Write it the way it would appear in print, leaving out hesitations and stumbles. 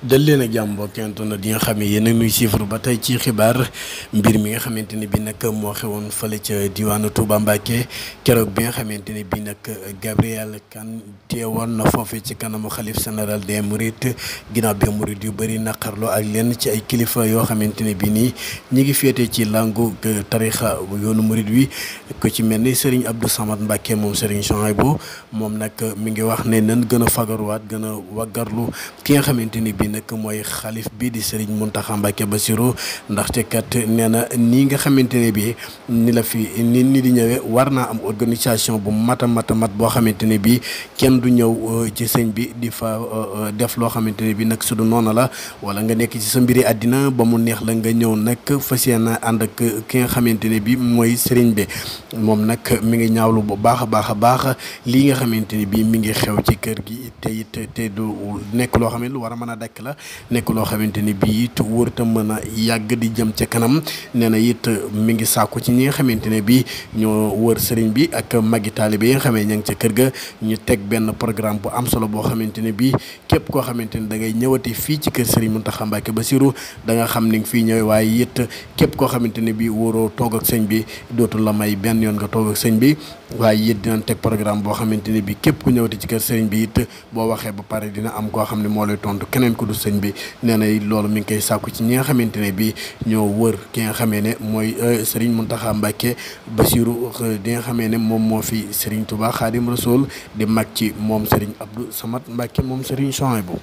dal leen ak jàmm mbokk internet yi nga xam ne yéen a nuy chiffre ba tey ci xibaar mbir mi nga xamante ne bi nag moo xewoon fële ca diwaanu Touba Mbacké keroog bi nga xamante ne bi nag Gabriel Kane teewoon na foofee ci kanamu xalif général des mourides ginnaaw bi murid yu bëri naqarloo ak lenn ci ay kilifa yoo xamante ne bi nii ñi ngi féete ci langu tarixa yoonu murid wi ko ci mel ni Serigne Abdou Samad Mbacké moom Serigne Souhaïbou moom nag mi ngi wax ne nan gën a fagaruwaat gën a waggarlu ki nga xamante ni bi nag mooy xalif bii di Serigne Mountakha Mbacké Bassirou ndaxte kat nee na nii nga xamante ne bii ni la fi ni di ñëwee war naa am organisation bu mat a mat boo xamante ne bii kenn du ñëw ci sëñ bi di fa def loo xamante ne bii nag su du noonu la wala nga nekk ci sa mbiri àddina ba mu neex la nga ñëw nag fas yéene ànd ak ki nga xamante ne bii mooy Serigne bi moom nag mi ngi ñaawlu bu baax a baax lii nga xamante ne bii mi ngi xew ci kër gi te du nekk loo xam ne lu war a mën a dakk la nekk loo xamante ni bii it wërta mën a yàgg di jëm ca kanam nee na it mi ngi sàkku ci ñi nga xamante ne bii ñoo wër sëriñ bi ak magi taalibe yi nga xamee ña ngi ca kër ga ñu teg benn programme bu am solo boo xamante ne bii képp koo xamante ni da ngay ñëwati fii ci kër Serigne Mountakha Mbacké Bassirou da nga xam ni nga fii ñëwee waaye it képp koo xamante ne bii wóoroo toog ak sëñ bi dootul la may benn yoon nga toog ak sëñ bi waaye it dinañ teg programme boo xamante ne bii képp ku ñëwati ci kër sëriñ bi it boo waxee ba pare dina am koo xam ne moo lay tontu keneen ku du sëñ bi nee na loolu mi ngi koy sàkku ci ñi nga xamante ne bii ñoo wër ki nga xamee ne mooy Serigne Mountakha Mbacké Bassirou di nga xamee ne moom moo fi Serigne Touba Khadim Rassoul di mag ci moom Serigne Abdou Samad Mbacké moom Serigne Souhaïbou.